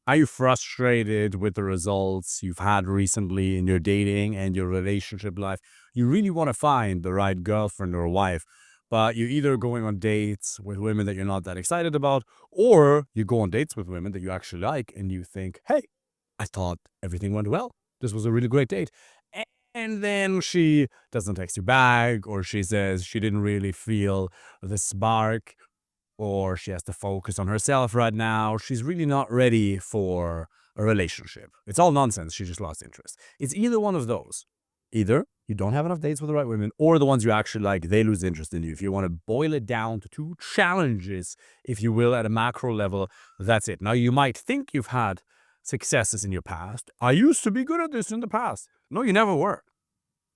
Are you frustrated with the results you've had recently in your dating and your relationship life? You really want to find the right girlfriend or wife, but you're either going on dates with women that you're not that excited about, or you go on dates with women that you actually like and you think, hey, I thought everything went well. This was a really great date. And then she doesn't text you back, or she says she didn't really feel the spark, or she has to focus on herself right now. She's really not ready for a relationship. It's all nonsense. She just lost interest. It's either one of those. Either you don't have enough dates with the right women, or the ones you actually like, they lose interest in you. If you want to boil it down to two challenges, if you will, at a macro level, that's it. Now, you might think you've had successes in your past. I used to be good at this in the past. No, you never were.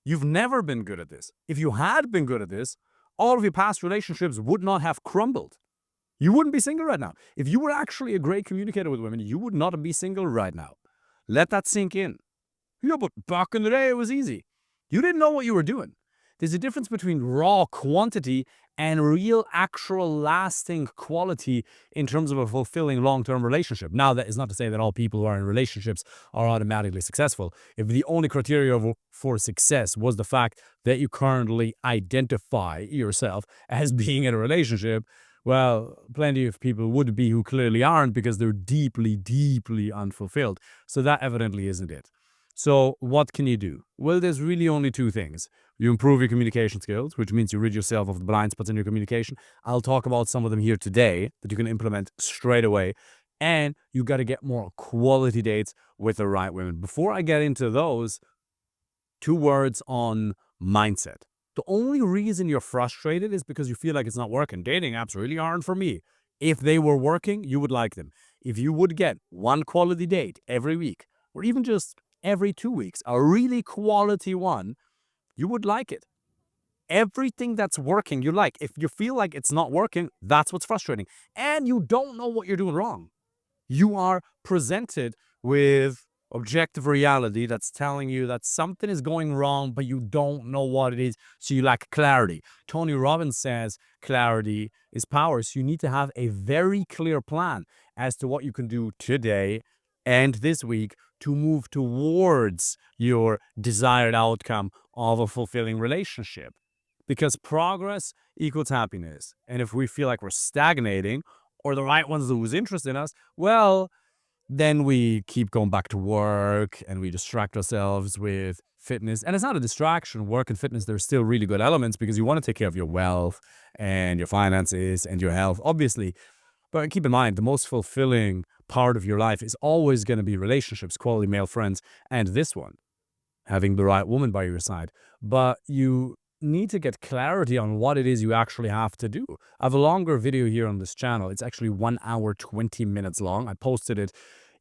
You've never been good at this. If you had been good at this, all of your past relationships would not have crumbled. You wouldn't be single right now. If you were actually a great communicator with women, you would not be single right now. Let that sink in. Yeah, but back in the day, it was easy. You didn't know what you were doing. There's a difference between raw quantity and real, actual, lasting quality in terms of a fulfilling long-term relationship. Now, that is not to say that all people who are in relationships are automatically successful. If the only criteria for success was the fact that you currently identify yourself as being in a relationship, well, plenty of people would be who clearly aren't because they're deeply, deeply unfulfilled. So that evidently isn't it. So what can you do? Well, there's really only two things. You improve your communication skills, which means you rid yourself of the blind spots in your communication. I'll talk about some of them here today that you can implement straight away. And you got to get more quality dates with the right women. Before I get into those, 2 words on mindset. The only reason you're frustrated is because you feel like it's not working. Dating apps really aren't for me. If they were working, you would like them. If you would get one quality date every week, or even just every 2 weeks, a really quality one, you would like it. Everything that's working, you like. If you feel like it's not working, that's what's frustrating. And you don't know what you're doing wrong. You are presented with objective reality that's telling you that something is going wrong, but you don't know what it is, so you lack clarity. Tony Robbins says clarity is power, so you need to have a very clear plan as to what you can do today and this week to move towards your desired outcome of a fulfilling relationship. Because progress equals happiness. And if we feel like we're stagnating, or the right ones lose interest in us, well, then we keep going back to work and we distract ourselves with fitness. And it's not a distraction. Work and fitness, there's still really good elements because you want to take care of your wealth and your finances and your health, obviously. But keep in mind, the most fulfilling part of your life is always going to be relationships, quality male friends, and this one, having the right woman by your side. But you need to get clarity on what it is you actually have to do. I have a longer video here on this channel. It's actually 1 hour, 20 minutes long. I posted it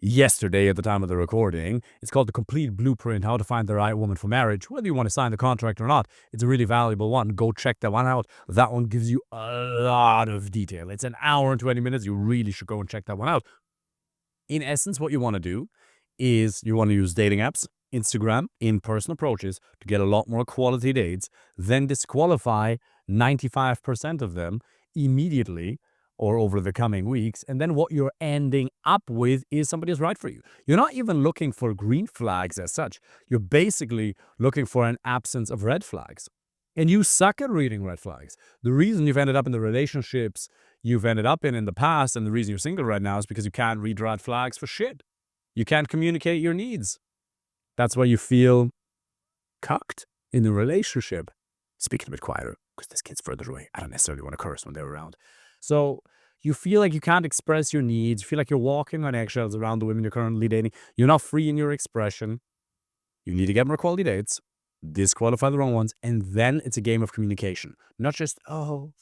yesterday at the time of the recording. It's called The Complete Blueprint, How to Find the Right Woman for Marriage. Whether you want to sign the contract or not, it's a really valuable one. Go check that one out. That one gives you a lot of detail. It's 1 hour and 20 minutes. You really should go and check that one out. In essence, what you want to do is you want to use dating apps, Instagram, in-person approaches to get a lot more quality dates, then disqualify 95% of them immediately or over the coming weeks. And then what you're ending up with is somebody who's right for you. You're not even looking for green flags as such. You're basically looking for an absence of red flags. And you suck at reading red flags. The reason you've ended up in the relationships you've ended up in the past, and the reason you're single right now, is because you can't read red flags for shit. You can't communicate your needs. That's why you feel cucked in the relationship. Speaking a bit quieter, because this kid's further away. I don't necessarily want to curse when they're around. So you feel like you can't express your needs. You feel like you're walking on eggshells around the women you're currently dating. You're not free in your expression. You need to get more quality dates, disqualify the wrong ones, and then it's a game of communication. Not just, oh,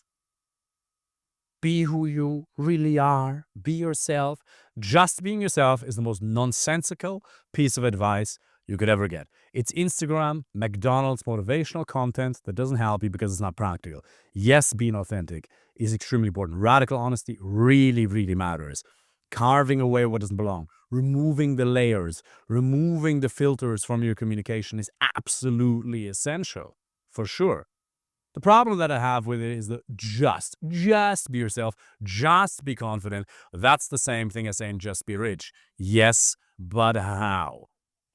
be who you really are. Be yourself. Just being yourself is the most nonsensical piece of advice you could ever get. It's Instagram, McDonald's motivational content that doesn't help you because it's not practical. Yes, being authentic is extremely important. Radical honesty really, really matters. Carving away what doesn't belong, removing the layers, removing the filters from your communication is absolutely essential, for sure. The problem that I have with it is that just be yourself, just be confident. That's the same thing as saying just be rich. Yes, but how?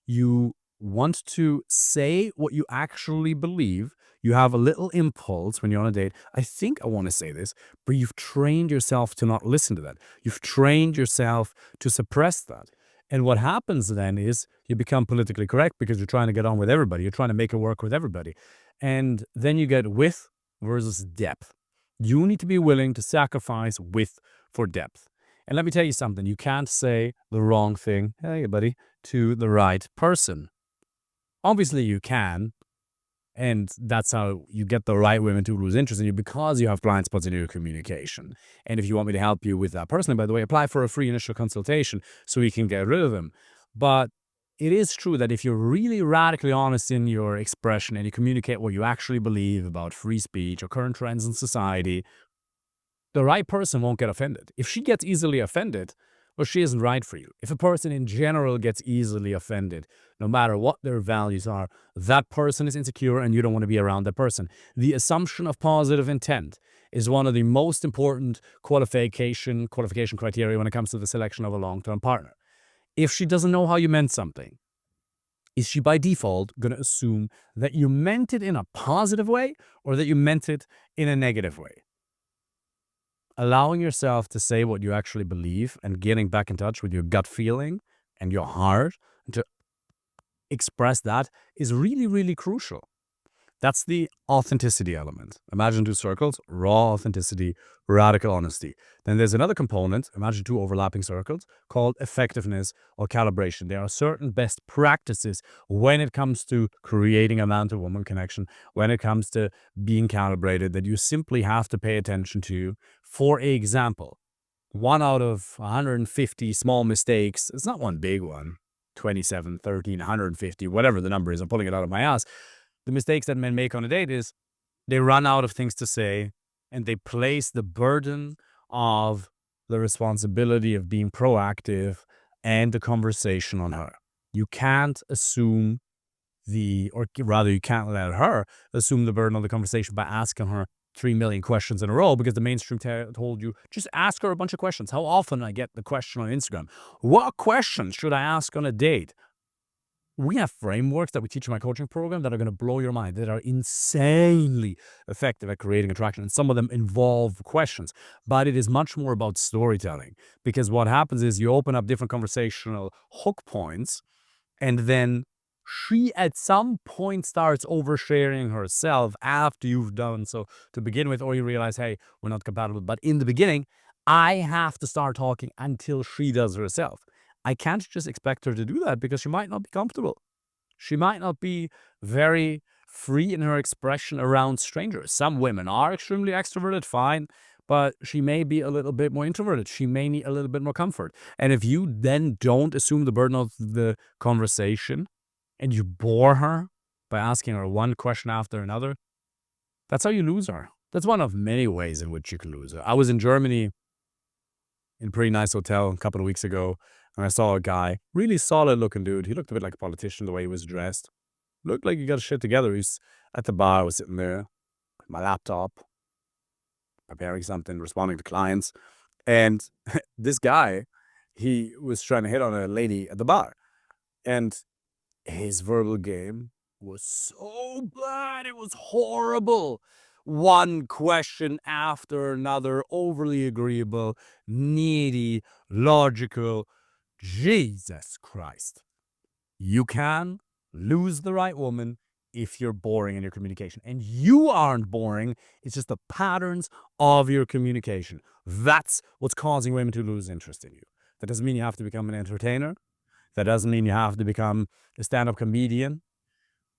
You want to say what you actually believe. You have a little impulse when you're on a date. I think I want to say this, but you've trained yourself to not listen to that. You've trained yourself to suppress that. And what happens then is you become politically correct because you're trying to get on with everybody. You're trying to make it work with everybody. And then you get width versus depth. You need to be willing to sacrifice width for depth. And let me tell you something, you can't say the wrong thing, hey, buddy, to the right person. Obviously, you can, and that's how you get the right women to lose interest in you because you have blind spots in your communication. And if you want me to help you with that personally, by the way, apply for a free initial consultation so we can get rid of them. But it is true that if you're really radically honest in your expression and you communicate what you actually believe about free speech or current trends in society, the right person won't get offended. If she gets easily offended, well, she isn't right for you. If a person in general gets easily offended, no matter what their values are, that person is insecure and you don't want to be around that person. The assumption of positive intent is one of the most important qualification criteria when it comes to the selection of a long-term partner. If she doesn't know how you meant something, is she by default going to assume that you meant it in a positive way or that you meant it in a negative way? Allowing yourself to say what you actually believe and getting back in touch with your gut feeling and your heart to express that is really, really crucial. That's the authenticity element. Imagine two circles, raw authenticity, radical honesty. Then there's another component, imagine two overlapping circles, called effectiveness or calibration. There are certain best practices when it comes to creating a man-to-woman connection, when it comes to being calibrated, that you simply have to pay attention to. For example, 1 out of 150 small mistakes, it's not one big one, 27, 13, 150, whatever the number is, I'm pulling it out of my ass. The mistakes that men make on a date is they run out of things to say and they place the burden of the responsibility of being proactive and the conversation on her. You can't assume or rather you can't let her assume the burden of the conversation by asking her 3 million questions in a row because the mainstream told you, just ask her a bunch of questions. How often I get the question on Instagram, what questions should I ask on a date? We have frameworks that we teach in my coaching program that are going to blow your mind, that are insanely effective at creating attraction. And some of them involve questions, but it is much more about storytelling because what happens is you open up different conversational hook points and then she at some point starts oversharing herself after you've done so to begin with, or you realize, hey, we're not compatible. But in the beginning, I have to start talking until she does herself. I can't just expect her to do that because she might not be comfortable. She might not be very free in her expression around strangers. Some women are extremely extroverted, fine, but she may be a little bit more introverted. She may need a little bit more comfort. And if you then don't assume the burden of the conversation and you bore her by asking her one question after another, that's how you lose her. That's one of many ways in which you can lose her. I was in Germany in a pretty nice hotel a couple of weeks ago, and I saw a guy, really solid looking dude. He looked a bit like a politician the way he was dressed. Looked like he got his shit together. He's at the bar, I was sitting there with my laptop, preparing something, responding to clients. And this guy, he was trying to hit on a lady at the bar. And his verbal game was so bad. It was horrible. One question after another, overly agreeable, needy, logical. Jesus Christ. You can lose the right woman if you're boring in your communication. And you aren't boring. It's just the patterns of your communication. That's what's causing women to lose interest in you. That doesn't mean you have to become an entertainer. That doesn't mean you have to become a stand-up comedian.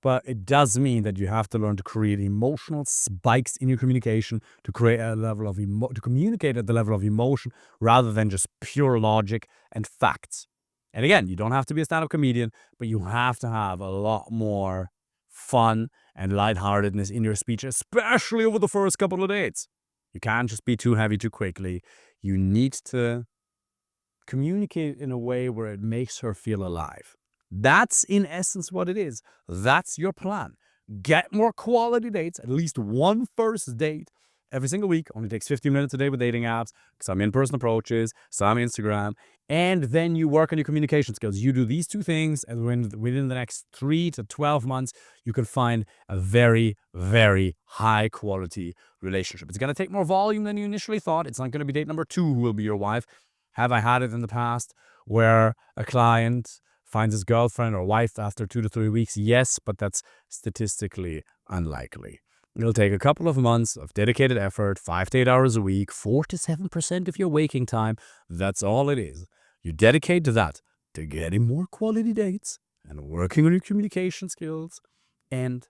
But it does mean that you have to learn to create emotional spikes in your communication to create a level of to communicate at the level of emotion rather than just pure logic and facts. And again, you don't have to be a stand-up comedian, but you have to have a lot more fun and lightheartedness in your speech, especially over the first couple of dates. You can't just be too heavy too quickly. You need to communicate in a way where it makes her feel alive. That's in essence what it is. That's your plan. Get more quality dates, at least one first date every single week. Only takes 15 minutes a day with dating apps, some in-person approaches, some Instagram. And then you work on your communication skills. You do these two things, and within the next 3 to 12 months, you can find a very, very high quality relationship. It's going to take more volume than you initially thought. It's not going to be date number 2 who will be your wife. Have I had it in the past where a client finds his girlfriend or wife after 2 to 3 weeks? Yes, but that's statistically unlikely. It'll take a couple of months of dedicated effort, 5 to 8 hours a week, 4 to 7% of your waking time. That's all it is. You dedicate to that, to getting more quality dates and working on your communication skills. And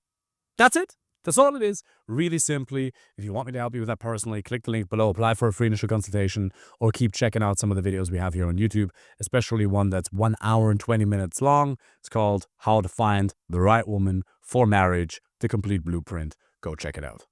that's it. That's all it is. Really simply, if you want me to help you with that personally, click the link below, apply for a free initial consultation, or keep checking out some of the videos we have here on YouTube, especially one that's 1 hour and 20 minutes long. It's called How to Find the Right Woman for Marriage, the Complete Blueprint. Go check it out.